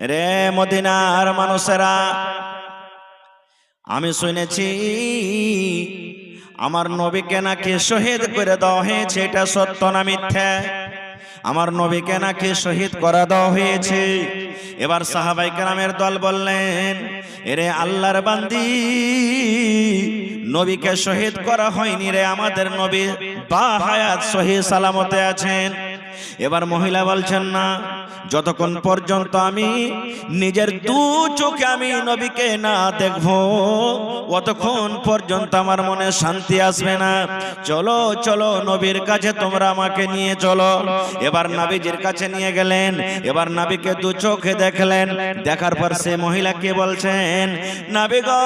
রে মদিনার মানুষেরা, আমি শুনেছি আমার নবীকে নাকি শহীদ করে দেওয়া হয়েছে, এটা সত্য না মিথ্যা? আমার নবীকে নাকি শহীদ করে দেওয়া হয়েছে। এবার সাহাবাই কেরামের দল বললেন, এরে আল্লাহর বান্দি, নবীকে শহীদ করা হয়নি রে, আমাদের নবী বা হায়াত সহি সালামতে আছেন। এবার মহিলা বলছেন, না, যতক্ষণ পর্যন্ত আমি নিজের দু চোখে আমি নবীকে না দেখব ততক্ষণ পর্যন্ত আমার মনে শান্তি আসবে না। চলো চলো নবীর কাছে তোমরা আমাকে নিয়ে চলো। এবার নবীজির কাছে নিয়ে গেলেন। এবার নবীকে দু চোখে দেখলেন। দেখার পর সে মহিলাকে বলছেন, নবী গো,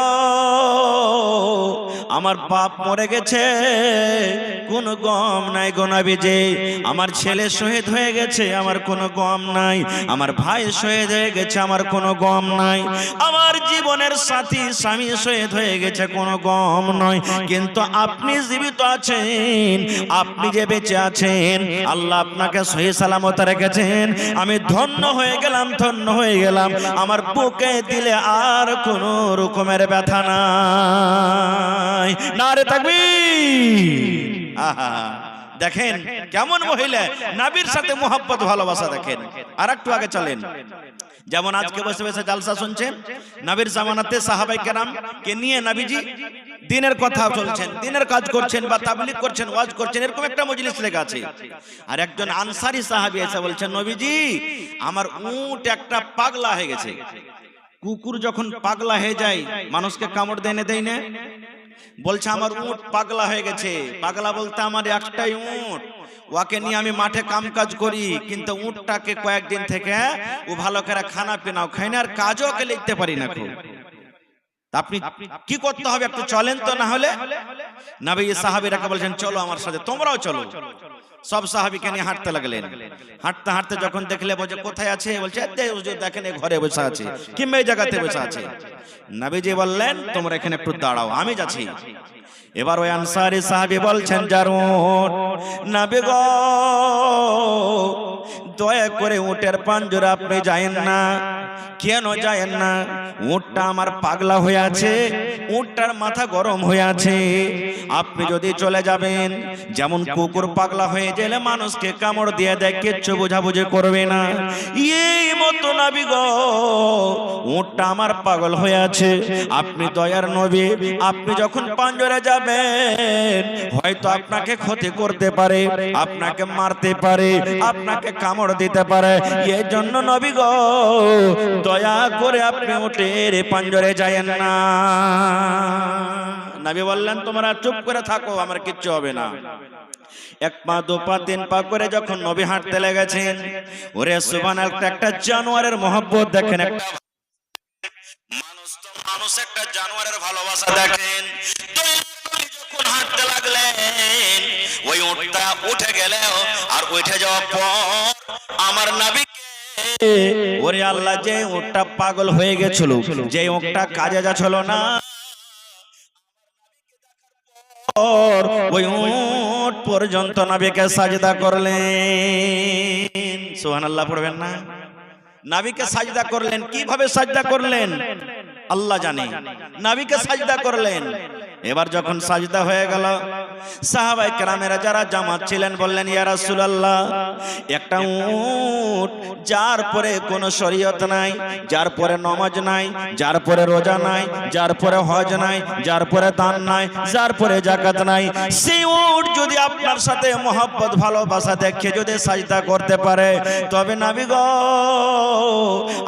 আমার বাপ মরে গেছে, কোনো গম নাই গো নবীজি। আমার ছেলে শহীদ হয়ে গেছে, আমার কোনো গম নাই। আমার ভাই শহীদ হয়ে গেছে, আমার কোনো গম নাই। আমার জীবনের সাথী স্বামী শহীদ হয়ে গেছে, কোনো গম নয়। কিন্তু আপনি জীবিত আছেন, আপনি যে বেঁচে আছেন, আল্লাহ আপনাকে সহি সালামত রেখেছেন। আমি ধন্য হয়ে গেলাম, ধন্য হয়ে গেলাম। আমার বুকে দিলে আর কোনো রকমের ব্যথা নাই। নারে তাকবীর! আহা, দেখেন কেমন মহিলা, নবীর সাথে মোহাব্বত ভালোবাসা দেখেন। আর একটু আগে চলেন, যেমন আজকে বসে বসে জালসা শুনছেন, নবীর জামানাতে সাহাবায়ে কেরাম কে নিয়ে নবীজি দিনের কথা চলছেন, দিনের কাজ করছেন বা তাবলীগ করছেন, ওয়াজ করছেন, এরকম একটা মজলিস লেগে আছে। আর একজন আনসারী সাহাবী এসে বলছেন, নবীজি, আমার উট একটা পাগলা হয়ে গেছে। কুকুর যখন পাগলা হয়ে যায় মানুষকে কামড় দেয় না? বলছে আমার উট পাগলা হয়ে গেছে। পাগলা বলতে আমার একটাই উট, ওকে নিয়ে আমি মাঠে কাম কাজ করি, কিন্তু উটটাকে কয়েকদিন থেকে ও ভালো করে খানা পিনাও খাই না, আর কাজও ওকে লিখতে পারি না। খুব আপনি কি করতে হবে, একটু চলেন তো। না হলে নবী সাহাবীরাকে বলছেন, চলো আমার সাথে, তোমরাও চলো। সব সাহাবীকে নিয়ে হাঁটতে লাগলেন। হাঁটতে হাঁটতে যখন দেখলে, বলছে কোথায় আছে? বলছে দেখেন ঘরে বসে আছে, কিংবা এই জায়গাতে বসে আছে। নবীজি বললেন, তোমরা এখানে একটু দাঁড়াও, আমি যাচ্ছি। এবার ওই আনসারী সাহাবী বলছেন, জারুন, নবী গো, দয়া করে উটের পাঞ্জরে আপনি যায়েন না। কেন যায়েন না? উটটা আমার পাগলা হয়ে আছে, উটটার মাথা গরম হয়ে আছে। আপনি যদি চলে যাবেন, যেমন কুকুর পাগলা হয়ে গেলে মানুষকে কামড় দিয়ে দেয়, কিচ্ছু বোঝাবুঝি করবে না, এই মতো নবী গো, উটটা আমার পাগল হয়ে আছে। আপনি দয়ার নবী, আপনি যখন পাঞ্জরে যাবেন, হয়তো আপনাকে ক্ষতি করতে পারে, আপনাকে মারতে পারে, আপনাকে কামড় দিতে পারে। এই জন্য নবী গো, দয়া করে আপনি উটের পাঞ্জরে যায়েন না। নবী বললেন, তোমরা চুপ করে থাকো, আমার কিচ্ছু হবে না। এক পা দু পা তিন পা করে যখন নবী হাঁটতে লেগেছেন, ওরে সুবহানাল্লাহ, একটা জানোয়ারের মহব্বত দেখেন। একটা মানুষ তো মানুষ, একটা জানোয়ারের ভালোবাসা দেখেন। যখন হাঁটতে লাগলেন, ওই উটটা উঠে গেল, আর উঠে যাওয়ার পর আমার নবী, ওরে আল্লাহ, যে উটটা পাগল হয়ে গেছিল, যে উটটা কাজে যাচ্ছিল না, ওই উট পর্যন্ত নবীকে সাজদা করলেন। সুবহানাল্লাহ পড়বেন না? নবীকে সাজদা করলেন। কিভাবে সাজদা করলেন আল্লাহ জানে। নবীকে সাজদা করলেন। এবার যখন সাজদা হয়ে গেল, সাহাবায়ে কেরামেরা যারা জামাত ছিলেন বললেন, ইয়া রাসূলুল্লাহ, একটা উট যার পরে কোনো শরীয়ত নাই, যার পরে নামাজ নাই, যার পরে রোজা নাই, যার পরে হজ নাই, যার পরে দান নাই, যার পরে যাকাত নাই, সেই উট যদি আপনার সাথে মহব্বত ভালোবাসা দেখে যদি সাজদা করতে পারে, তবে নবী গো,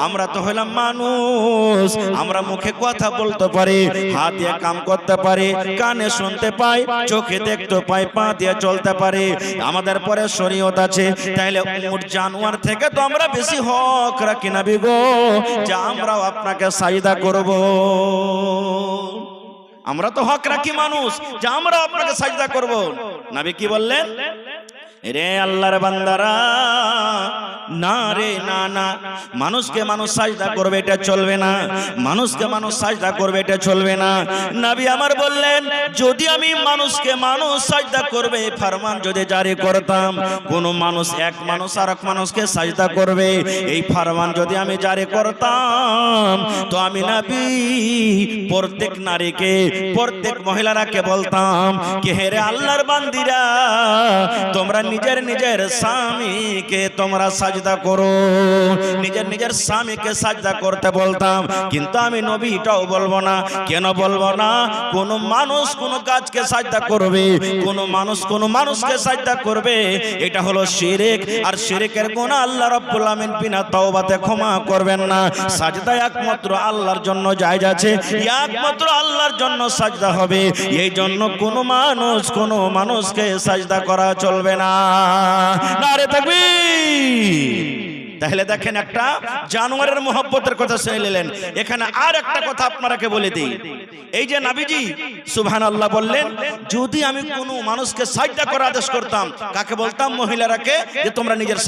আমরা তো হলাম মানুষ, আমরা মুখে কথা বলতে পারি, হাত দিয়ে কাম করতে পারি, কানে শুনতে পাই, চোখে দেখতে পাই, পা দিয়ে চলতে পারি, আমাদের পরে শরীয়ত আছে। তাইলে উট জানোয়ার থেকে তো আমরা বেশি হক রাখি নবী গো, যে আমরাও আপনাকে সাজদা করব। আমরা তো হক রাখি মানুষ, যে আমরা আপনাকে সাজদা করব। নবী কি বললেন? রে আল্লাহর বান্দারা, না রে না না, মানুষকে মানুষ সাজদা করবে এটা চলবে না, মানুষকে মানুষ সাজদা করবে এটা চলবে না। নবী আমার বললেন, যদি আমি মানুষকে মানুষ সাজদা করবে ফরমান যদি জারি করতাম, কোন মানুষ এক মানুষ আর এক মানুষকে সাজদা করবে এই ফরমান যদি আমি জারি করতাম, তো আমি নবী প্রত্যেক নারীকে প্রত্যেক মহিলারাকে বলতাম কি হে রে আল্লাহর বান্দিরা, তোমরা নিজের নিজের স্বামীকে তোমরা সাজদা করো, নিজের নিজের স্বামীকে সাজদা করতে বলতাম। কিন্তু আমি নবী এটাও বলবো না। কেন বলবো না? কোন মানুষ কোন কাজকে সাজদা করবে, কোন মানুষ কোন মানুষকে সাজদা করবে, এটা হলো শিরক। আর শিরকের গুনাহ আল্লাহ রাব্বুল আমিন বিনা তওবাতে ক্ষমা করবেন না। সাজদা একমাত্র আল্লাহর জন্য জায়েজ আছে, একমাত্র আল্লাহর জন্য সাজদা হবে। এই জন্য কোন মানুষকে সাজদা করা চলবে না। নারে তাকবীর। তাহলে দেখেন, একটা জানোয়ারের মোহব্বতের কথা শুনে নিলেন। এখানে আর একটা কথা আপনারাকে বলে দিই, এই যে নবীজি সুবহানাল্লাহ বললেন, যদি আমি কোনো মানুষকে সাজদা করার আদেশ করতাম, কাকে বলতাম? মহিলারাকে, যে তোমরা নিজের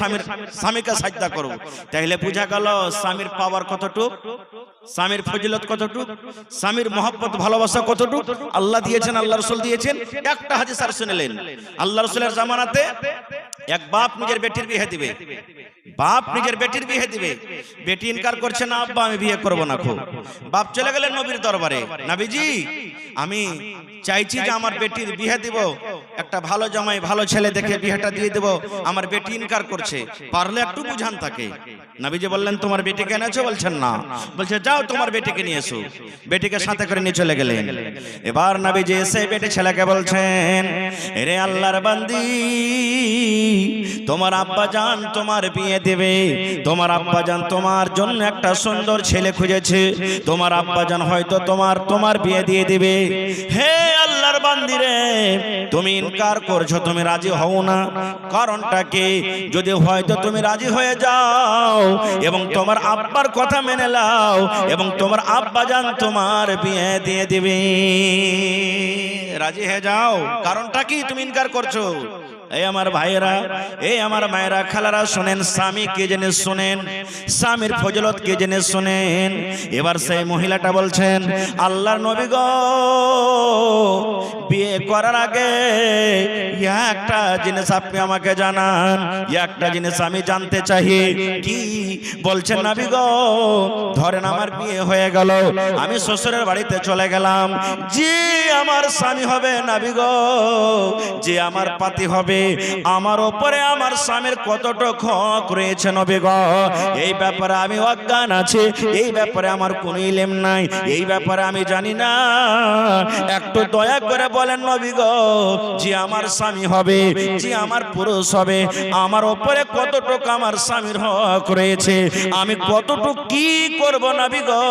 স্বামীকে সাজদা করো। তাহলে বোঝা গেল স্বামীর পাওয়ার কতটুক, স্বামীর ফজিলত কতটুক, স্বামীর মোহব্বত ভালোবাসা কতটুক আল্লাহ দিয়েছেন, আল্লাহ রাসূল দিয়েছেন। একটা হাদিস আর শুনলেন, আল্লাহ রাসূলের জামানাতে এক বাপ নিজের বেটির বিয়ে দিবে, বাপ নিজের বেটির বিয়ে দিবে, বেটি ইনকার করছে না, আব্বা আমি বিয়ে করব না। খুব বাপ চলে গেলেন নবীর দরবারে, নবীজি আমি চাইছি যে আমার বেটির বিয়ে দিব, একটা ভালো জামাই ভালো ছেলে দেখে বিয়েটা দিয়ে দেব, আমার বেটি ইনকার করছে, পারলে একটু বুঝান তাকে। নবীজি বললেন, তোমার বেটিকে এনেছো? বলছেন না। বলছে যাও তোমার বেটিকে নিয়ে এসো। বেটিকে সাথে করে নিয়ে চলে গেলেন। এবার নবীজি এসে বেটি ছেলেকে বলছেন, রে আল্লাহর বান্দি, তোমার আব্বা জান তোমার বিয়ে দেবে, তোমার আব্বা জান তোমার জন্য একটা সুন্দর ছেলে খুঁজেছে, তোমার আব্বা জান হয়তো তোমার বিয়ে দিয়ে দিবে। হে আল্লাহর বান্দি রে, তুমি ইনকার করছো, তুমি রাজি হও না, কারণটা কি? যদি হয়তো তুমি রাজি হয়ে যাও এবং তোমার আব্বার কথা মেনে নাও এবং তোমার আব্বা জান তোমার বিয়ে দিয়ে দিবে, রাজি হয়ে যাও, কারণটা কি তুমি ইনকার করছো? এই আমার ভাইয়েরা, এই আমার মায়েরা, খালারা শুনেন, স্বামী কে জেনে শুনেন, স্বামীর ফজিলত কে জেনে শুনেন। এবার সেই মহিলাটা বলছেন, আল্লাহর নবী গো, বিয়ে করার আগে একটা জিনিস আপনি আমাকে জানান, একটা জিনিস আমি জানতে চাই। কি বলছেন নবী গো? ধরেন আমার বিয়ে হয়ে গেল, আমি শ্বশুরের বাড়িতে চলে গেলাম, যে আমার স্বামী হবে নবী গো, যে আমার পাতি হবে, আমার উপরে আমার স্বামীর কতটুকু হক রয়েছে নবী গো, এই ব্যাপারে আমি অজ্ঞান আছি, এই ব্যাপারে আমার কোনো ইলম নাই, এই ব্যাপারে আমি জানি না, একটু দয়া করে বলেন নবী গো, যে আমার স্বামী হবে, যে আমার পুরুষ হবে, আমার উপরে কতটুকু আমার স্বামীর হক রয়েছে, আমি কতটুকু কি করব নবী গো,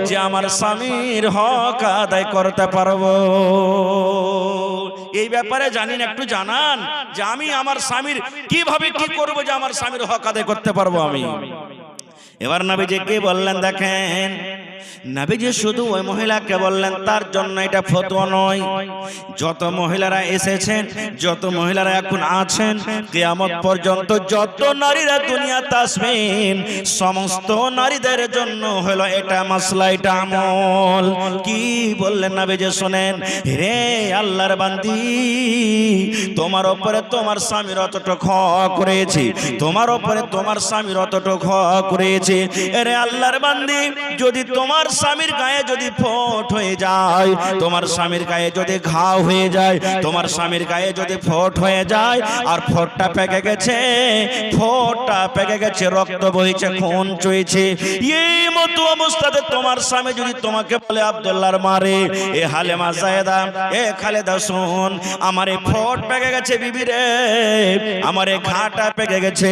যে আমার স্বামীর হক আদায় করতে পারবো। এই ব্যাপারে জানেন, একটু জানান যে আমি আমার স্বামীর কিভাবে কি করব যে আমার স্বামীর হক আদায় করতে পারবো আমি। এবার নবীজি কি বললেন দেখেন, নবীজি শুধু ওই মহিলাকে বললেন, তার জন্য এটা ফতোয়া নয়, যত মহিলারা এসেছেন, যত মহিলারা এখন আছেন, কিয়ামত পর্যন্ত যত নারীরা দুনিয়াতে আসবেন, সমস্ত নারীদের জন্য হলো এটা মাসলা, এটা আমল। কি বললেন নবীজি শুনেন, রে আল্লাহর বান্দি, তোমার উপরে তোমার স্বামীর অতটুকু হক রয়েছে, তোমার উপরে তোমার স্বামীর অতটুকু হক রয়েছে। রে আল্লাহর বান্দি, যদি তোমার স্বামীর গায়ে যদি ফোট হয়ে যায়, তোমার স্বামীর গায়ে যদি ঘাও হয়ে যায়, তোমার স্বামীর গায়ে যদি ফোট হয়ে যায়, আর ফোটটা পেকে গেছে, ফোটটা পেকে গেছে, রক্ত বইছে, খুন চুইছে, এই মতো অবস্থাতে তোমার স্বামী যদি তোমাকে বলে, আব্দুল্লাহর মারে, এ হালেমা জায়েদা, এ খালেদা শুন, আমার এই ফোট পেকে গেছে বিবি রে, আমার এই ঘাটা পেকে গেছে,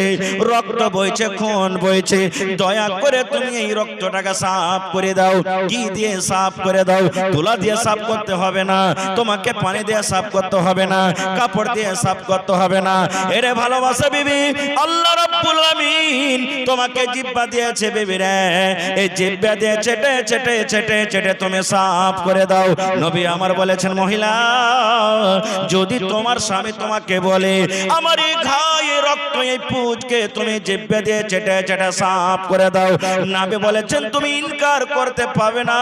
রক্ত বইছে, খুন বইছে, দয়া করে তুমি এই রক্তটাকে সাফ করে দাও। কি দিয়ে সাফ করে দাও? তুলা দিয়ে সাফ করতে হবে না, তোমাকে পানি দিয়ে সাফ করতে হবে না, কাপড় দিয়ে সাফ করতে হবে না। এরে ভালোবাসা বিবি, আল্লাহ রাব্বুল আমিন তোমাকে জিহ্বা দিয়েছে বিবি রে, এই জিহ্বা দিয়ে চেটে চেটে চেটে চেটে তুমি সাফ করে দাও। নবী আমার বলেছেন, মহিলা যদি তোমার স্বামী তোমাকে বলে আমার এই ঘায়ে রক্ত এই পুঁজকে তুমি জিহ্বা দিয়ে চেটে চেটে সাফ করে দাও, নবী বলেছেন তুমি ইনকার করতে পাবে না,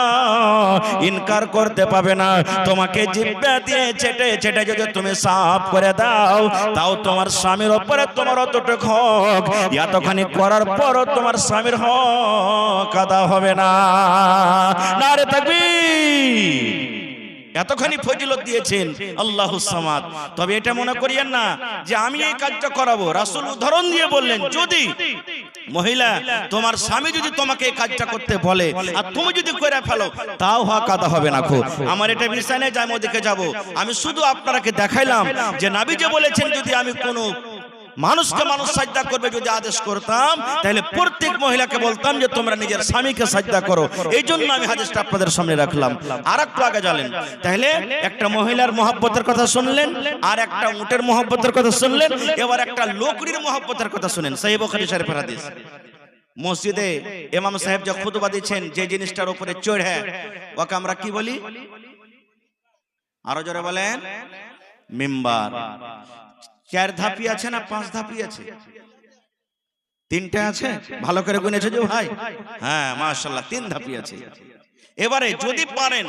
ইনকার করতে পাবে না। তোমাকে জিহ্বা দিয়ে চেটে চেটে যদি তুমি সাফ করে দাও, তাও তোমার স্বামীর উপরে তোমার অতটুকু হক, এতখানি করার পরও তোমার স্বামীর হক আদা হবে না। নারে তাকবীর! এতখানি ফজিলত দিয়েছেন আল্লাহুস সামাদ। তবে এটা মনে করিয়েন না যে আমি এই কাজটা করাবো। রাসূল উদাহরণ দিয়ে বললেন, যদি মহিলা তোমার স্বামী যদি তোমাকে এই কাজটা করতে বলে আর তুমি যদি করে ফেলো, তাও হক আদা হবে না। খুব আমার এটা বিষয় নেই যে আমি ওদিকে যাবো, আমি শুধু আপনাকে দেখাইলাম যে নবী যে বলেছেন যদি আমি কোনো মানুষকে মানুষ সাজদা করবে যদি আদেশ করতাম, তাহলে প্রত্যেক মহিলাকে বলতাম যে তোমরা নিজের স্বামীকে সাজদা করো। এই জন্য আমি হাদিসটা আপনাদের সামনে রাখলাম। আর একটু আগে জানেন, তাহলে একটা মহিলার মহব্বতের কথা শুনলেন, আর একটা উটের মহব্বতের কথা শুনলেন, এবার একটা লোকরির মহব্বতের কথা শুনেন। সহিহ বুখারী শরীফের হাদিস। মসজিদে ইমাম সাহেব যে খুতবা দিচ্ছেন, যে জিনিসটার উপরে চড়ে ওকে আমরা কি বলি? আরো জোরে বলেন। মিম্বার। 4 ধাপি আছে না 5 ধাপি আছে? 3টে আছে। ভালো করে গুনেছো যে ভাই? হ্যাঁ মাশাআল্লাহ, 3 ধাপি আছে। এবারে যদি পারেন,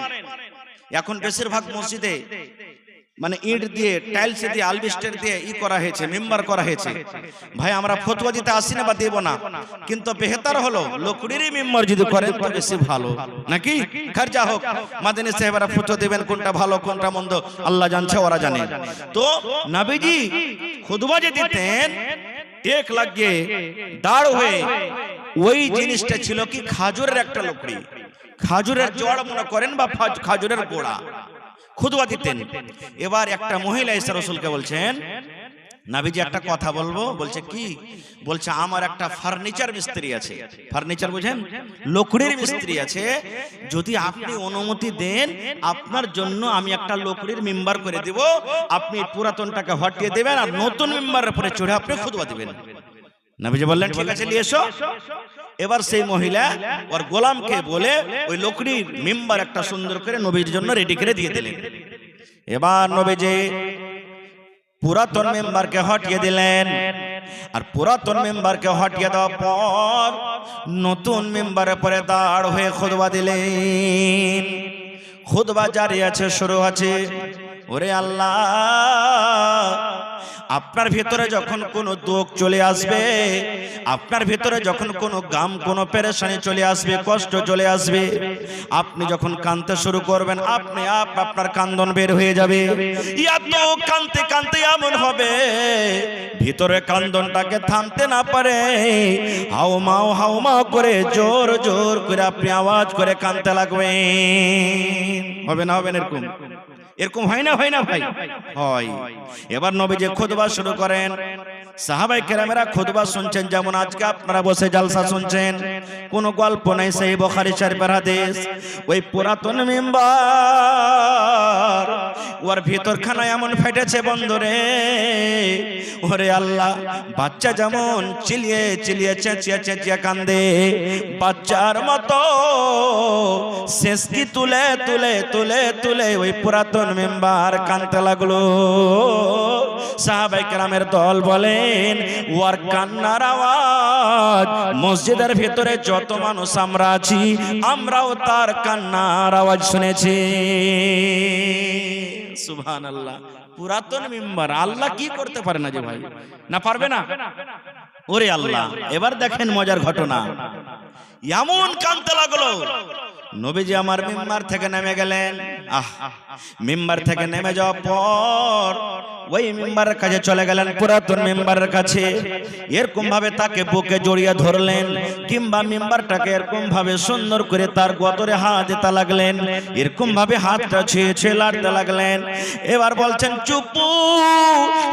এখন বেশিরভাগ মসজিদে মানে ইট দিয়ে, টাইলস দিয়ে, আলবেস্টার দিয়ে করা হয়েছে, মেম্বার করা হয়েছে। ভাই আমরা ফতোয়া দিতে আসি না বা দেব না, কিন্তু বেহতার হলো লকড়িরই মেম্বার যদি করেন তো বেশি ভালো, নাকি? খরচা হোক, মাদানী সাহেবরা ফতোয়া দেবেন কোনটা ভালো কোনটা মন্দ আল্লাহ জানছে, ওরা জানে। তো নবীজি খুতবা যে দিতেন টেক লাগিয়ে দাঁড় হয়ে, ওই জিনিসটা ছিল কি খাজুরের একটা লকড়ি, খাজুরের জড় মনে করেন বা খাজুরের গোড়া, খুতবা দিতেন। এবার একটা মহিলা এসে রাসূলকে বলছেন, নবীজি একটা কথা বলবো। বলছে কি? বলছে আমার একটা ফার্নিচার মিস্ত্রি আছে। ফার্নিচার বুঝেন? লকড়ির মিস্ত্রি আছে। যদি আপনি অনুমতি দেন, আপনার জন্য আমি একটা লকড়ির মেম্বার করে দিব, আপনি পুরাতনটাকে হটিয়ে দেবেন আর নতুন মেম্বারের উপরে চড়ে আপনি খুতবা দিবেন। নবীজি বললেন ঠিক আছে, নিয়ে এসো। এবার সেই মহিলা ওর গোলামকে বলে ওই লকড়ির মেম্বার একটা সুন্দর করে নবীর জন্য রেডি করে দিয়ে দিলেন। এবার নবীজি পুরাতন মেম্বারকে হটিয়ে দিলেন, আর পুরাতন মেম্বারকে হটিয়ে দেওয়ার পর নতুন মেম্বারের পরে দাঁড় হয়ে খুতবা দিলেন। খুতবা জারি আছে, শুরু আছে। ওরে আল্লাহ, আপনার ভিতরে যখন কোনো দুঃখ চলে আসবে, আপনার ভিতরে যখন কোনো গাম, কোনো পেরেশানি চলে আসবে, কষ্ট চলে আসবে, আপনি যখন কাঁদতে শুরু করবেন, আপনি আপনার কান্দন বের হয়ে যাবে। এত কাঁদতে কাঁদতে এমন হবে ভিতরে কান্দনটাকে থামতে না পারে, হাউমাউ করে জোর জোর করে আপনি আওয়াজ করে কাঁদতে লাগবেন। হবে না? হবে না? এরকম এরকম হয় না? হয় না ভাই? হয়। এবার নবীজি খুতবা শুরু করেন। সাহাবায়ে কেরামেরা খুতবা শুনছেন, যেমন আজকে আপনারা বসে জালসা শুনছেন, কোনো গল্প নাই। সহিহ বুখারী শরীফের হাদিস। ওই পুরাতন মেম্বার ওর ভিতরখানা এমন ফেটেছে বন্ধুরে, ওরে আল্লাহ, বাচ্চা যেমন চিলিয়ে চিলিয়ে চেঁচিয়ে চেঁচিয়ে কান্দে, বাচ্চার মতো শেষকি তুলে তুলে তুলে তুলে ওই পুরাতন মেম্বার কাঁদতে লাগলো। সাহাবায়ে কেরামের দল বলেন, ওর কান্নার আওয়াজ মসজিদের ভিতরে যত মানুষ আমরা আছি, আমরাও তার কান্নার আওয়াজ শুনেছি। সুবহানাল্লাহ। পুরাতন মেম্বার, আল্লাহ কি করতে পারে না যে ভাই? না পারবে না? ওরে আল্লাহ। এবার দেখেন মজার ঘটনা, এমন কাঁদতে লাগলো। নবীজি আমার মিম্বার থেকে নেমে গেলেন। মিম্বার থেকে নেমে যাওয়ার পর ওই মিম্বারের কাছে চলে গেলেন, পুরাতন মিম্বারের কাছে। এরকম ভাবে তাকে বুকে জড়িয়ে ধরলেন, কিংবা মিম্বারটাকে এরকম ভাবে সুন্দর করে তার গতরে হাত দিতে লাগলেন, এরকম ভাবে হাতটা ছুঁয়ে ছুঁয়ে লাড়তে লাগলেন। এবার বলছেন, চুপো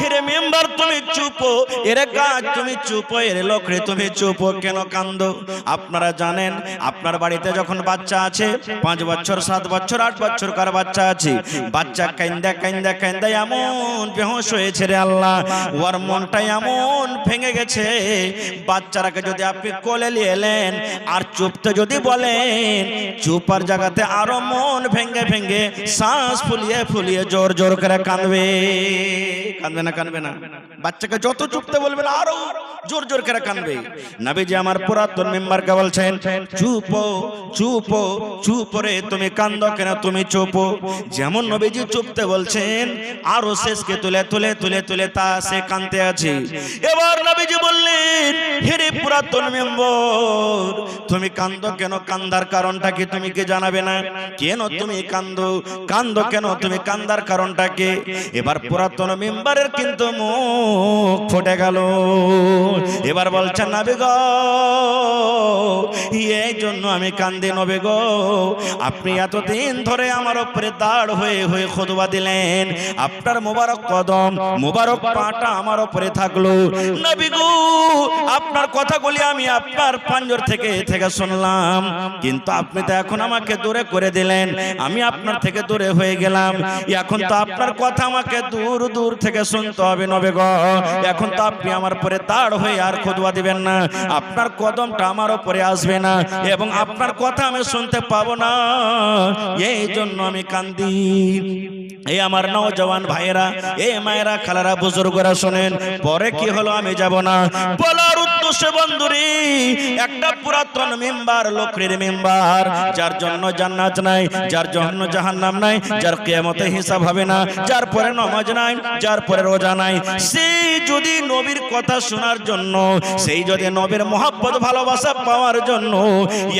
এরে মেম্বার, তুমি চুপো, এরে গাছ তুমি চুপো, এরে লকড়ি তুমি চুপো, কেন কান্দো? আপনারা জানেন, আপনার বাড়িতে যখন বাচ্চা আছে, 5 বছর 7 বছর 8 বছর কার বাচ্চা আছে, বাচ্চা কান্দা কান্দা কান্দা এমন বেহুশ হয়েছে রে আল্লাহ, ওর মনটা এমন ভেঙে গেছে, বাচ্চাটাকে যদি আপনি কোলে নিয়ে এলেন আর চুপতে যদি বলেন, চুপার জায়গাতে আরো মন ভেঙে ভেঙে শ্বাস ফুলিয়ে ফুলিয়ে জোর জোর করে কাঁদবে। কাঁদবে না? কাঁদবে না? বাচ্চাকে যত চুপতে বলবেন আরো জোর জোর করে কাঁদবে। নবীজি আমার পুরাতন মেম্বারকে বলছেন, চুপো চুপো চুপ রে, তুমি কান্দো কেন, তুমি চুপো। যেমন নবীজি চুপতে বলছেন, আরো শেষকে তুলে তুলে তুলে তুলে তা সে কাঁদতে আছে। এবার নবীজি বললেন, হেরে পুরাতন মেম্বার, তুমি কান্দো কেন, কান্দার কারণটা কি তুমি কি জানাবে না? কেন তুমি কান্দো, কান্দো কেন, তুমি কান্দার কারণটা কি? এবার পুরাতন মেম্বারের কিন্তু মুখ ফুটে গেল। এবার বলছেন, নবী গো, এই জন্য আমি কান্দি নবী গো, আপনি এতদিন ধরে আমার উপরে দাঁড় হয়ে হয়ে খুতবা দিলেন, আপনার মোবারক কদম মোবারক পাটা আমার উপরে থাকলো। নবী গো, আপনার কথাগুলি আমি আপনার পাঞ্জর থেকে থেকে শুনলাম, কিন্তু আপনি তো এখন আমাকে দূরে করে দিলেন, আমি আপনার থেকে দূরে হয়ে গেলাম। এখন তো আপনার কথা আমাকে দূর দূর থেকে শুনতে হবে নবী গো, এখন তো আপনি আমার উপরে দাঁড় হয়ে আর খুতবা দিবেন না, আপনার কদমটা আমার উপরে আসবে না এবং আপনার কথা আমি শুনতে পাবো না, এই জন্য আমি কান্দি। এই আমার নওজওয়ান ভাইয়েরা, এই মায়েরা, খালারা, বুজুর্গরা শোনেন, পরে কি হলো আমি যাব না, বলার উদ্দেশ্য বন্ধুরি, একটা পুরাতন মেম্বার, লোকরির মেম্বার, যার জন্য জান্নাত নাই, যার জন্য জাহান্নাম নাই, যার কিয়ামতে হিসাব হবে না, যার পরে নামাজ নাই, যার পরে রোজা নাই, সেই যদি নবীর কথা শোনার জন্য, সেই যদি নবীর মহব্বত ভালোবাসা পাওয়ার জন্য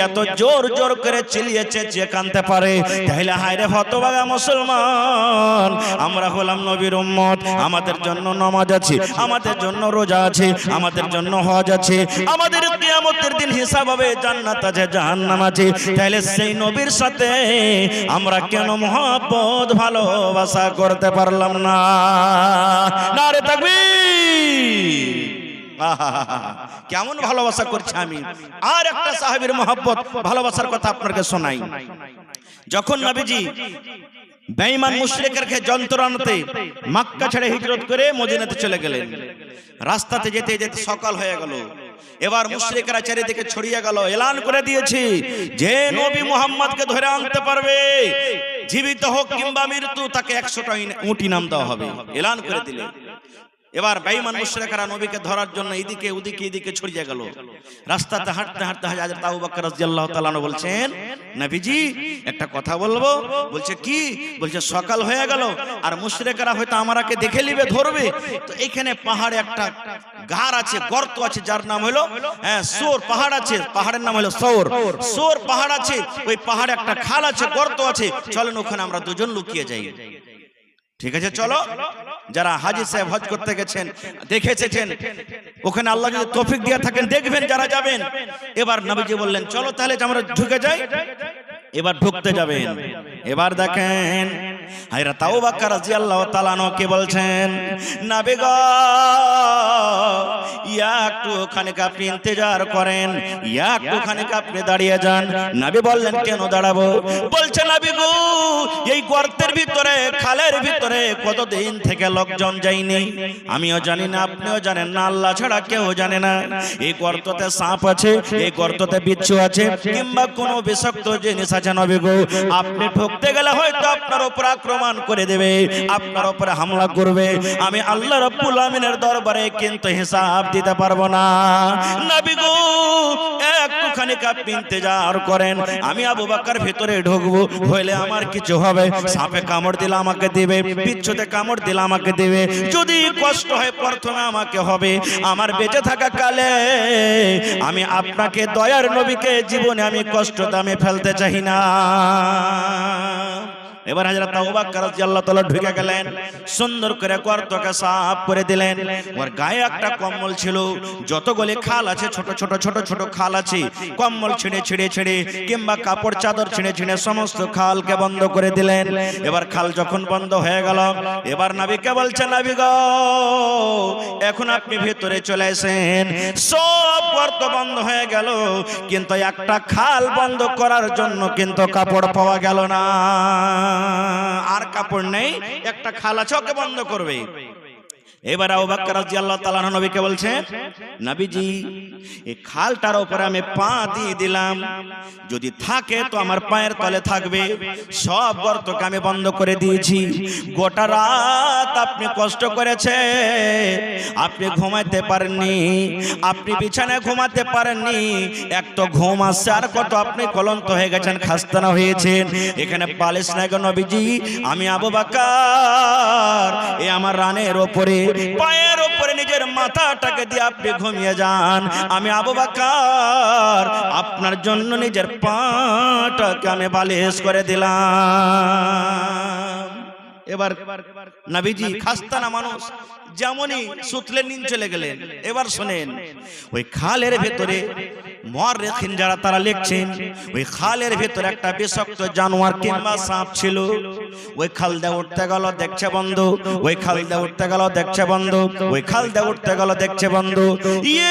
এত জোর জোর করে চিল্লিয়ে চেঁচিয়ে কাঁদতে পারে, তাহলে হায়রে হতভাগা মুসলমান, আমরা হলাম নবীর উম্মত, আমাদের জন্য নামাজ আছে, আমাদের জন্য রোজা আছে, আমাদের জন্য হজ আছে, আমাদের কিয়ামতের দিন হিসাব হবে, জান্নাত আছে, জাহান্নাম আছে, তাহলে সেই নবীর সাথে আমরা কেন মহব্বত ভালোবাসা করতে পারলাম না? নারে তাকবীর! কেমন ভালোবাসা করছে আমি। আর একটা সাহাবীর মহব্বত ভালোবাসার কথা আপনাকে শোনাই। যখন নবীজি বেঈমান মুশরিকের যন্ত্রণাতে মক্কা ছেড়ে হিজরত করে মদিনাতে চলে গেলেন, রাস্তাতে যেতে যেতে সকাল হয়ে গেল। এবার মুশরিকরা চারিদিকে ছড়িয়ে গেল, এলান করে দিয়েছে, যে নবী মুহাম্মদকে ধরে আনতে পারবে, জীবিত হোক কিংবা মৃত্যু, তাকে 100টা উট ইনাম দেওয়া হবে, এলান করে দিলেন। এবার বেঈমান মুশরিকরা নবীকে ধরার জন্য এদিকে ওদিকে এদিকে ছড়িয়ে গেল। রাস্তাতে হাঁটতে হাঁটতে হযরত আবু বকর রাদিয়াল্লাহু তাআলা আনহু বলছেন, নবীজি একটা কথা বলবো। বলছে কি? বলছে সকাল হয়ে গেল আর মুশরিকরা হয়তো আমাকে দেখে নিবে, ধরবে, তো এখানে পাহাড়ে একটা গার আছে, গর্ত আছে, যার নাম হলো সৌর পাহাড় আছে, পাহাড়ের নাম হলো সৌর, সৌর পাহাড় আছে, ওই পাহাড়ে একটা খাল আছে, গর্ত আছে, চলেন ওখানে আমরা দুজন লুকিয়ে যাই। ঠিক আছে, চলো। যারা হাজী সাহেব হজ করতে গেছেন, দেখে এসেছেন, ওখানে আল্লাহ যদি তৌফিক দিয়ে থাকেন দেখবেন যারা যাবেন। এবার নবীজি বললেন, চলো তাহলে আমরা ঢুকে যাই। এবার ঢুকতে যাবেন। এবার দেখেন হযরত আবু বকর রাদিয়াল্লাহু তাআলা আনহু কে বলছেন, নবী গো, একটু খানিক আপনি ইন্তজার করেন, একটু খানিক আপনি দাঁড়িয়ে যান। নবী বললেন, কেন দাঁড়াবো? বলছে, নবী গো, এই গর্তের ভিতরে, খালের ভিতরে কতদিন থেকে লোকজন যায়নি, আমিও জানি না, আপনিও জানেন না, আল্লাহ ছাড়া কেউ জানে না। এই গর্ততে সাপ আছে, এই গর্ততে বিচ্ছু আছে, কিংবা কোনো বিষাক্ত জিনিস আছে। নবী গো, আপনি ঢুকতে গেলে হয়তো আপনার উপর আক্রমণ করে দেবে, আপনার উপরে হামলা করবে, আমি আল্লাহ রাব্বুল আমিনের দরবারে কিন্তু হিসাব দিতে পারবো না। নবী গো, একটুখানি আপনি ইন্তজার করেন, আমি আবু বকর ভিতরে ঢুকবো, হইলে আমার কিছু হবে, সাপে কামড় দিলে আমাকে দিবে, বিচ্ছুতে কামড় দিলে আমাকে দিবে, যদি কষ্ট হয় প্রথমে আমাকে হবে, আমার বেঁচে থাকা কালে আমি আপনাকে, দয়ার নবীকে, জীবনে আমি কষ্ট দামে ফেলতে চাই না। এবার হযরত আবু বকর রাদিয়াল্লাহু তাআলা ঢুকে গেলেন, সুন্দর করে গর্তকে সাফ করে দিলেন। ওর গায়ে একটা কম্বল ছিল, যতগুলি খাল আছে, ছোট ছোট ছোট ছোট খাল আছে, কম্বল ছিঁড়ে ছিঁড়ে ছিঁড়ে কিংবা কাপড় চাদর ছিঁড়ে ছিঁড়ে সমস্ত খালকে বন্ধ করে দিলেন। এবার খাল যখন বন্ধ হয়ে গেল, এবার নবীকে বলছেন, নবী গো, এখন আপনি ভিতরে চলে আসেন। সব গর্ত বন্ধ হয়ে গেল, কিন্তু একটা খাল বন্ধ করার জন্য কিন্তু কাপড় পাওয়া গেল না। আর কাপড় নেই, একটা খাল আছে, ওকে বন্ধ করবে। এবার আবু বকর রাদিয়াল্লাহু তাআলা আনহু নবীকে বলছেন, নবীজি এই খালটার উপরে আমি পা দিয়ে দিলাম, যদি থাকে তো আমার পায়ের তলে থাকবে, সব গর্তকে আমি বন্ধ করে দিয়েছি। গোটা রাত আপনি কষ্ট করেছে, আপনি ঘুমাতে পারেননি, আপনি বিছানায় ঘুমাতে পারেননি, এক তো ঘুম আসছে, আর কত আপনি ক্লান্ত হয়ে গেছেন, খাস্তানা হয়েছেন, এখানে বালিশ নাই গো নবীজি। আমি আবু বকর এই আমার রানের ওপরে, পায়ের ওপরে নিজের মাথাটাকে দিয়ে আপনি ঘুমিয়ে যান, আমি আবু বকর আপনার জন্য নিজের পাটাকে আমি বালিশ করে দিলাম। এবার নবীজি খাস্তানা মানুষ, যেমনই সুতলে নিন চলে গেলেন। এবার শুনেন, ওই খালের ভেতরে মুআররিখিন যারা তারা লিখছেন, ওই খালের ভেতরে একটা বিষাক্ত জানোয়ার কিংবা সাপ ছিল। ওই খাল দিয়ে উঠতে গেল, দেখছে বন্ধ, ওই খাল দিয়ে উঠতে গেল, দেখছে বন্ধ, ওই খাল দিয়ে উঠতে গেল, দেখছে বন্ধ।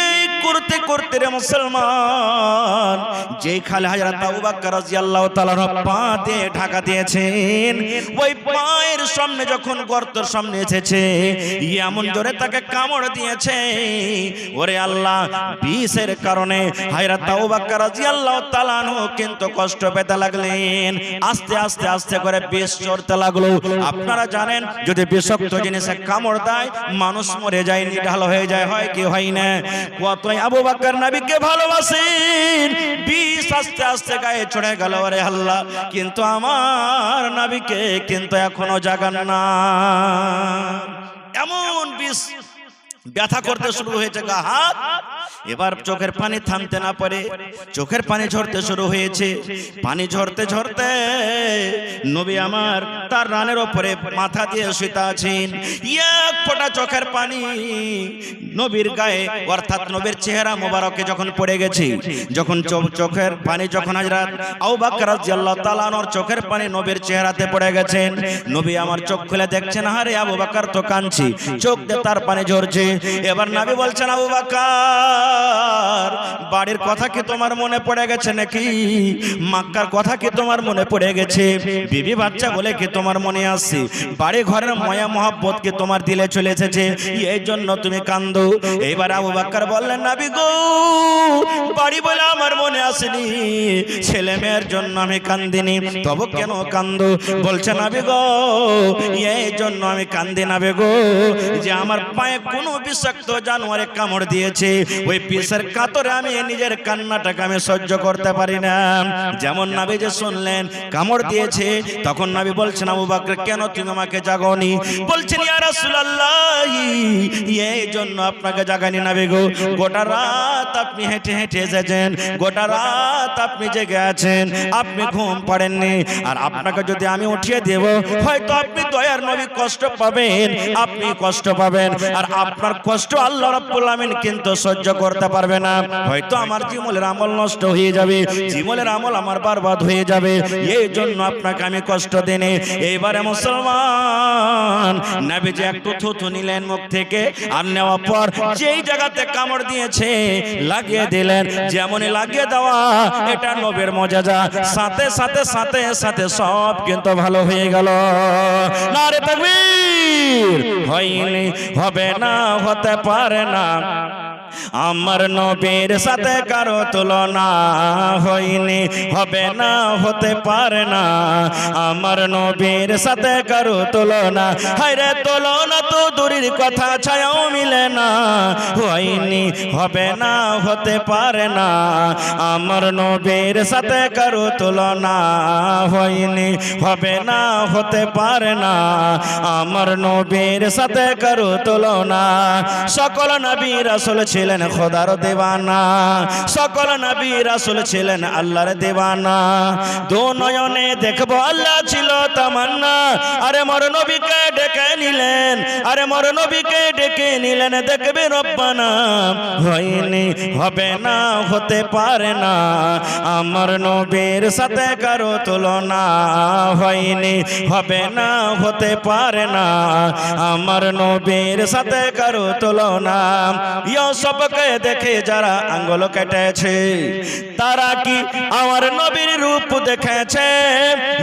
এই করতে করতে রে মুসলমান, যে খালে হযরত আবু বকর রাদিয়াল্লাহু তাআলা পা দিয়ে ঢাকা দিয়েছেন, ওই পায়ের সামনে যখন গর্তের সামনে এসেছে, এমন জোরে তাকে কামড় দিয়েছে, ওরে আল্লাহ, বিষের কারণে হযরত আবু বকর রাদিয়াল্লাহু তাআলা আনহু কিন্তু কষ্ট পেতে লাগলেন। আস্তে আস্তে আস্তে করে বিষ চড়তে লাগলো। আপনারা জানেন, যদি বিষাক্ত জিনিসে কামড় দেয় মানুষ মরে যায়, নিঢাল হয়ে যায়, হয় কি হয় না? কতই আবু বকর নবীকে ভালোবাসেন, বিষ আস্তে আস্তে গায়ে চড়ে গেল, ওরে আল্লাহ, কিন্তু আমার নবীকে কিন্তু এখনো জাগান না। এমন বিষ ব্যথা করতে শুরু হয়েছে গা হাত। এবার চোখের পানি থামতে না পারে, চোখের পানি ঝরতে শুরু হয়েছে। পানি ঝরতে ঝরতে নবী আমার তার রানের উপরে মাথা দিয়ে শুয়ে আছেন। এক ফোঁটা চোখের পানি নবীর গায়ে, অর্থাৎ নবীর চেহারা মোবারকে যখন পড়ে গেছে, যখন চোখের পানি যখন হযরত আবু বকর রাদিয়াল্লাহু তাআলা আনহুর চোখের পানি নবীর চেহারাতে পড়ে গেছেন, নবী আমার চোখ খুলে দেখছেন, আরে আবু বকর তো কাঁদছে, চোখ দিয়ে তার পানি ঝরছে। এবার নবী বলছেন, আবু বকর, বাড়ির কথা কি তোমার মনে পড়ে গেছে নাকি? মক্কার কথা কি তোমার মনে পড়ে গেছে? বিবি বাচ্চা বলে কি তোমার মনে আসছে? বাড়ি ঘরের মায়া মহব্বত কি তোমার দিলে চলে এসেছে, এই জন্য তুমি কান্দো? এবার আবু বকর বললেন, নবী গো, বাড়ি বলে আমার মনে আসেনি, ছেলে মেয়ের জন্য আমি কান্দিনি, তবে কেন কান্দো? বলছে, নবী গো, এই জন্য আমি কান্দি নবী গো, যে আমার পায়ে কোনো বিষাক্ত জানোয়ারে কামড় দিয়েছে, ওই বিষের কাতরে আমি নিজের কান্নাটাকে আমি সহ্য করতে পারি না। যেমন নবী যে শুনলেন কামড় দিয়েছে, তখন নবী বলছেন, আবু বকর, কেন তুমি আমাকে জাগাওনি? বলছেন, ইয়া রাসূলুল্লাহ, এই জন্য আপনাকে জাগানি নবী গো, গোটা রাত আপনি হেঁটে হেঁটে এসেছেন, গোটা রাত আপনি জেগে আছেন, আপনি ঘুম পাড়েননি, আর আপনাকে যদি আমি উঠিয়ে দেব, হয়তো আপনি দয়ার নবী কষ্ট পাবেন, আপনি কষ্ট পাবেন, আর আপনার কষ্ট আল্লাহ রাব্বুল আমিন কিন্তু সহ্য করতে পারবে না। হয়তো আমার জীবনের আমল নষ্ট হয়ে যাবে, জীবনের আমল আমার বরবাদ হয়ে যাবে, এই জন্য আপনাকে আমি কষ্ট দেনে। এইবারে মুসলমান নবীজি একটু থুথু নিলেন মুখ থেকে, আর নেওয়ার পর যেই জায়গাতে কামড় দিয়েছে লাগিয়ে দিলেন। যেমনই লাগিয়ে দেওয়া, এটা নবীর মুজিজা, সাথে সাথে সাথে সাথে সব কিন্তু ভালো হয়ে গেল। নারে তাকবীর! হয়নি, হবে না, হতে পারে না, আমার নবীর সাথে কারো তুলনা, হয়নি, হবে না, হতে পারে না, আমার নবীর সাথে কারো তুলনা। হায়রে তুলনা তো দূরের কথা, ছায়াও মিলে না, হয়নি, হবে না, হতে পারে না, আমার নবীর সাথে কারো তুলনা, হয়নি, হবে না, হতে পারে না, আমার নবীর সাথে কারো তুলনা। সকল নবী রাসূল ছিলেন খোদার দেওয়ানা, সকল নবী রাসূল ছিলেন আল্লাহর দেওয়ানা। দু নয়নে দেখবো আল্লাহ ছিল তামান্না, আরে মোর নবীকে ডেকে নিলেন, আরে মোর নবীকে ডেকে নিলেন, দেখবে রব্বানা। হয়নি, হবে না, হতে পারে না, আমার নবীর সাথে কারো তুলনা, হয়নি, হবে না, হতে পারে না, আমার নবীর সাথে কারো তুলনা। সবকে দেখে যারা আঙ্গুল কেটেছে, তারা কি আমার নবীর রূপ দেখেছে?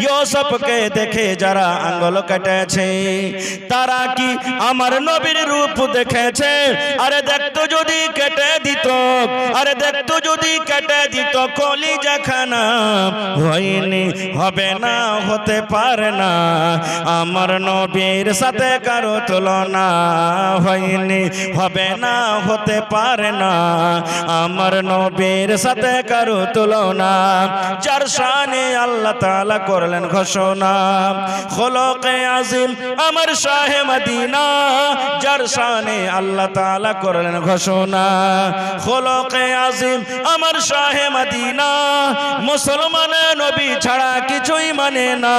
ইউসুফকে দেখে যারা আঙ্গুল কেটেছে তারা কি আমার নবীর রূপ দেখেছে? আরে দেখতো যদি কেটে দিত, আরে দেখতো যদি কেটে দিত কলিজাখানা। হয়নি, হবে না, হতে পারে না, আমার নবীর সাথে কারো তুলনা। হয়নি, হবে না, হতে পারে না, আমার নবীর সাথে কারো তুলনা। যার শানে আল্লাহ তাআলা করলেন ঘোষণা, খলকে আজিম আমার শাহে মদিনা। যার শানে আল্লাহ তাআলা করলেন ঘোষণা, খলকে আজিম আমার শাহে মদিনা। মুসলমান নবী ছাড়া কিছুই মানে না,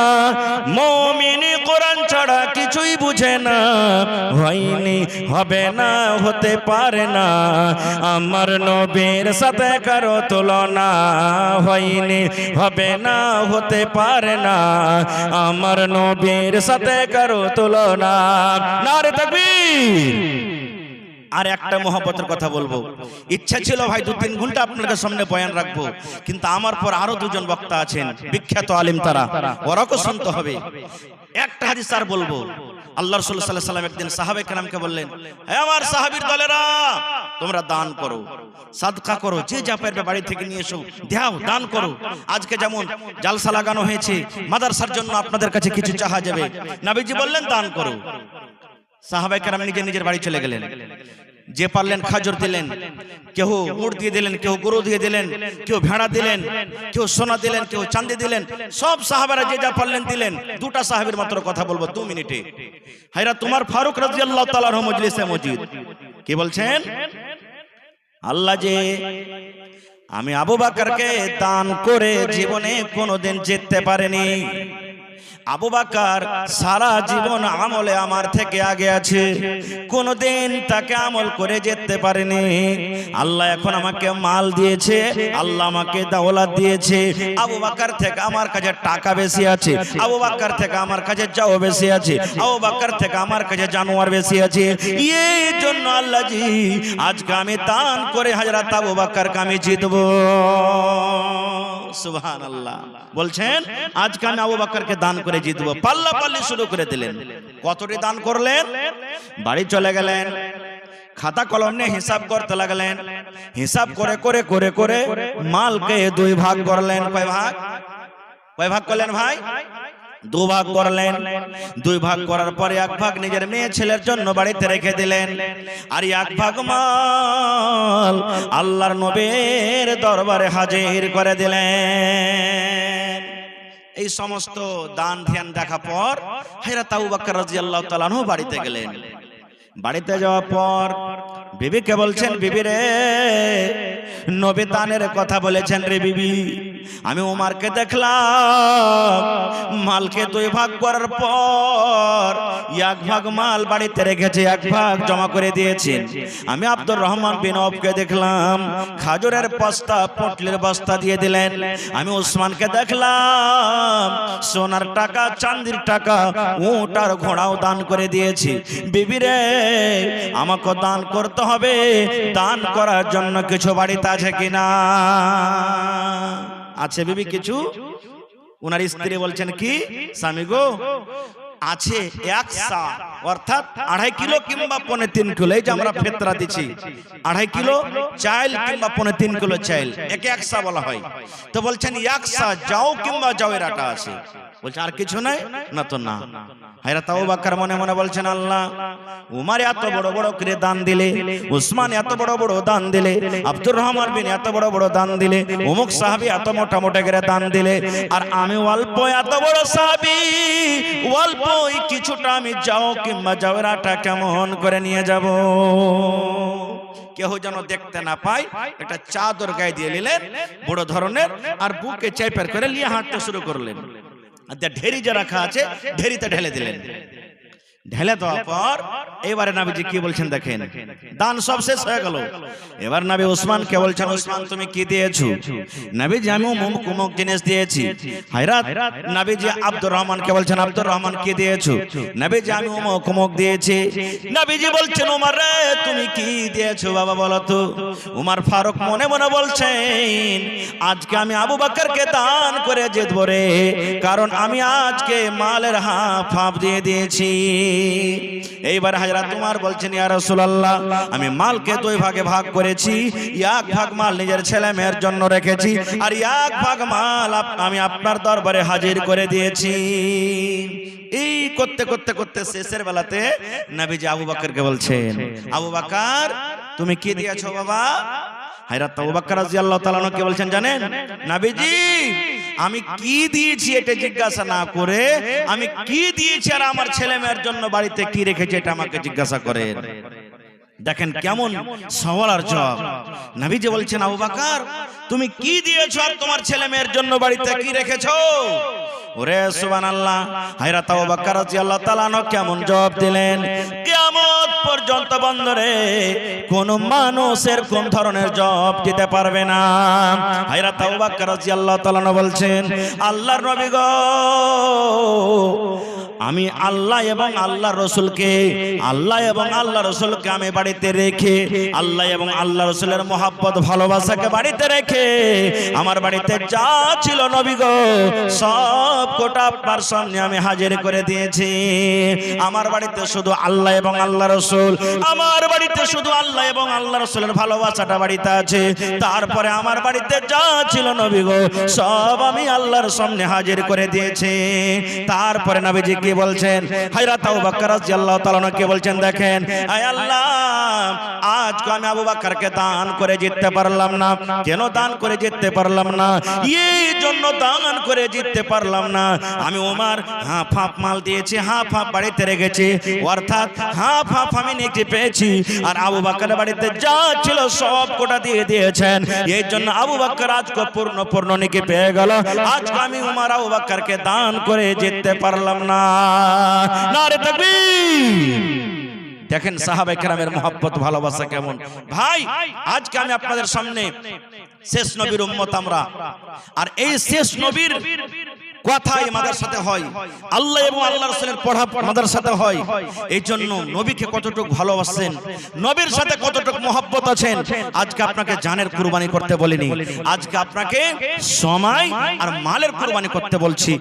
মুমিনি কোরআন ছাড়া কিছুই বুঝে না। হয়নি, হবে না, হতে পারে না, আমার নবীর সাথে কারো তুলনা। হয়নি, হবে না, হতে পারে না, আমার নবীর সাথে কারো তুলনা। নারে তাকবীর। আর একটা মহব্বতের কথা বলবো, ইচ্ছা ছিল ভাই 2-3 ঘন্টা আপনাদের সামনে বয়ান রাখবো, কিন্তু আমার পর আরো দুজন বক্তা আছেন বিখ্যাত আলেম, তারা ওরাও শুনতে হবে। একটা হাদিস আর বলবো। আল্লাহ রাসূল সাল্লাল্লাহু আলাইহি ওয়াসাল্লাম একদিন সাহাবায়ে কেরামকে বললেন, হে আমার সাহাবীর দলেরা, তোমরা দান করো, সাদকা করো, যে যা পারবে বাড়ি থেকে নিয়ে এসো, দাও, দান করো। আজকে যেমন জালসা লাগানো হয়েছে, মাদ্রাসার জন্য আপনাদের কাছে কিছু চাওয়া যাবে, নবীজি বললেন দান করো। সাহাবায়ে কেরাম নিজের বাড়ি চলে গেলেন। যে পারলেন খাজর দিলেন, কেউ উট দিয়ে দিলেন, কেউ গরু দিয়ে দিলেন, কেউ ভেড়া দিলেন, কেউ সোনা দিলেন, কেউ চাঁদি দিলেন। সব সাহাবারা যে যা পারলেন দিলেন। দুটা সাহাবীর মাত্র কথা বলবো 2 মিনিটে। হায়রা তোমার ফারুক রাদিয়াল্লাহু তাআলা আনহু মজলিসে মজুদ কি বলছেন? আল্লাহ যে আমি আবু বকরকে দান করে জীবনে কোনোদিন জিততে পারেনি। আবু বকর সারা জীবন আমলে আমার থেকে আগে আছে, কোনদিন তাকে আমল করে যেতে পারেনি। আল্লাহ এখন আমাকে মাল দিয়েছে, আল্লাহ আমাকে দৌলত দিয়েছে। আবু বকর থেকে আমার কাছে টাকা বেশি আছে, আবু বকর থেকে আমার কাছে যাও বেশি আছে, আবু বকর থেকে আমার কাছে জানোয়ার বেশি আছে। এই জন্য আল্লাহ জি আজকে আমি দান করে হযরত আবু বকরকে আমি জিতবো। সুবহানাল্লাহ। বলছেন আজকে আমি আবু বকরকে দান করে জিতবো। পাল্লা পাল্লি শুরু করে দিলেন। কতটি দান করলেন? বাড়ি চলে গেলেন, খাতা কলম নিয়ে হিসাব করতে লাগলেন। হিসাব করে করে করে করে মালকে 2 ভাগ করলেন। কয় ভাগ? কয় ভাগ করলেন ভাই? 2 ভাগ করলেন। 2 ভাগ করার পরে 1 ভাগ নিজের মেয়ে ছেলের জন্য বাড়িতে রেখে দিলেন, আর 1 ভাগ মাল আল্লাহর নবীর দরবারে হাজির করে দিলেন। এই সমস্ত দান ধ্যান দেখা পর হযরত আবু বকর রাদিয়াল্লাহু তাআলা আনহু বাড়িতে গেলেন। বাড়িতে যাওয়ার পর বিবিকে বলছেন, বিবি রে, নবী দানের কথা বলেছেন রে বিবি। আমি ওমরকে দেখলাম মালকে 2 ভাগ করার পর 1 ভাগ মাল বাড়িতে রেখেছে, 1 ভাগ জমা করে দিয়েছেন। আমি আব্দুর রহমান বিন আওফকে দেখলাম খাজুরের বস্তা, পটলের বস্তা দিয়ে দিলেন। আমি ওসমানকে দেখলাম সোনার টাকা, চাঁদির টাকা, উট আর ঘোড়াও দান করে দিয়েছি। বিবি রে, আমাকে দান করতে হবে, দান করার জন্য কিছু বাড়িতে আছে কিনা? আছে বিবি কিছু? উনার স্ত্রী বলছেন কি, স্বামী গো আছে 1 সা, অর্থাৎ 2.5 কিলো কিংবা 3.25 কিলো। এই যে আমরা ফেতরা দিচ্ছি 2.5 কিলো চাল কিংবা 3.25 কিলো চাল, একে 1 সা বলা হয়। তো বলছেন 1 সা যাও কিংবা যাওয়ের আটা আছে। বলছে আর কিছু নাই? না তো না। হযরত আবু বকর মনে মনে বলছেন, আল্লাহ উমর এত বড় বড় করে দান দিলে, উসমান এত বড় বড় দান দিলে, আব্দুর রহমান বিন এত বড় বড় দান দিলে, অমুক সাহাবী এত মোটা মোটা করে দান দিলে, আর আমি অল্প এত বড় সাহাবী অল্প কিছুটা আমি যাও কিংবা যাওয়ের আটা কেমন করে নিয়ে যাব? কেউ যেন দেখতে না পায় একটা চাদর গায়ে দিয়ে নিলেন বড় ধরনের, আর বুকে চেপের করে নিয়ে হাঁটতে শুরু করলেন। ঢেরি যে রাখা আছে ঢেরিতে ঢেলে দিলেন। ঢেলে দেওয়ার পর এবারে নবীজি কি বলছেন দেখেন, দান সব শেষ হয়ে গেল। এবার নবী উসমানকে বলছেন, উসমান তুমি কি দিয়েছো? নবীজি আমি অমুক জিনিস দিয়েছি। হায়রাত নবীজি আব্দুর রহমানকে বলছেন, আব্দুর রহমান কি দিয়েছো? নবীজি আমি অমুক দিয়েছি। নবীজি বলছেন, উমর রে তুমি কি দিয়েছো বাবা বলো তো? উমর ফারুক মনে মনে বলছেন, আজকে আমি আবু বকরকে দান করে জিতব রে, কারণ আমি আজকে মালের হাফ দিয়ে দিয়েছি। এইবার হযরত উমর বলছেন, ইয়া রাসূলুল্লাহ আমি মালকে দুই ভাগে ভাগ করেছি, এক ভাগ মাল নিজের ছেলে মেয়ের জন্য রেখেছি, আর এক ভাগ মাল আমি আপনার দরবারে হাজির করে দিয়েছি। এই করতে করতে করতে শেষের বেলাতে নবীজি আবু বকরকে বলছেন, আবু বকর তুমি কি দিয়েছো বাবা? হযরত আবু বকর রাদিয়াল্লাহু তাআলা কে বলছেন জানেন, নবীজি আমি কি দিয়েছি এটা জিজ্ঞাসা না করে আমি কি দিয়েছি আর আমার ছেলে মেয়ের জন্য বাড়িতে কি রেখেছি এটা আমাকে জিজ্ঞাসা করেন। দেখেন কেমন সওয়াল আর জবাব। নবীজি বলছেন, আবু বকর তুমি কি দিয়েছো আর তোমার ছেলে মেয়ের জন্য বাড়িতে কি রেখেছো? ওরে সুবহানাল্লাহ, হযরত আবু বকর রাদিয়াল্লাহু তাআলা কেমন জবাব দিলেন, কিয়ামত পর্যন্ত বন্ধরে কোন মানুষের কোন ধরনের জবাব দিতে পারবে না। হযরত আবু বকর রাদিয়াল্লাহু তাআলা বলছেন, আল্লাহর নবী গো আমি আল্লাহ এবং আল্লাহর রাসূলকে আমি বাড়িতে রেখে, আল্লাহ এবং আল্লাহ রাসূলের মহব্বত ভালোবাসাকে বাড়িতে রেখে আমার বাড়িতে যা ছিল নবী গো সব কোটা আপনার সামনে আমি হাজির করে দিয়েছি। আমার বাড়িতে শুধু আল্লাহ এবং আল্লাহ রাসূল, আমার বাড়িতে শুধু আল্লাহ এবং আল্লাহ রাসূলের ভালোবাসাটা বাড়িতে আছে। তারপরে আমার বাড়িতে যা ছিল নবী গো সব আমি আল্লাহর সামনে হাজির করে দিয়েছি। তারপরে নবীজি কি বলছেন, হযরত আবু বকর রাদিয়াল্লাহু তাআলা কে বলছেন, দেখেন আয় আল্লাহ আজকে আমি আবু বকরকে দান করে জিততে পারলাম না। কেন দান করে জিততে পারলাম না? এই জন্য দান করে জিততে পারলাম না, আমি ওমর হাফ মাল দিয়েছি, হাফ বাড়িতে রেখেছি, অর্থাৎ হাফ আমি নেকি পেয়েছি, আর আবু বকরের বাড়িতে যা ছিল সব কোটা দিয়ে দিয়েছেন। এই জন্য আবু বকর আজকে পূর্ণ নেকি পেয়ে গেল। আজকে আমি ওমর আবু বকরকে দান করে জিততে পারলাম না। নারে তাকবীর। দেখেন সাহাবায়ে কেরামের মহব্বত ভালোবাসা কেমন। ভাই আজকে আমি আপনাদের সামনে শেষ নবীর উম্মত আমরা, আর এই শেষ নবীর কথাই আমাদের সাথে হয়, আল্লাহ এবং আল্লাহ রাসূলের পড়া আমাদের সাথে হয়। এই জন্য নবীকে কতটুকু ভালোবাসেন, নবীর সাথে কতটুকু মহব্বত আছেন, আজকে আপনাকে জানের কুরবানি করতে বলিনি, আজকে আপনাকে সময় আর মালের কুরবানি করতে বলছি।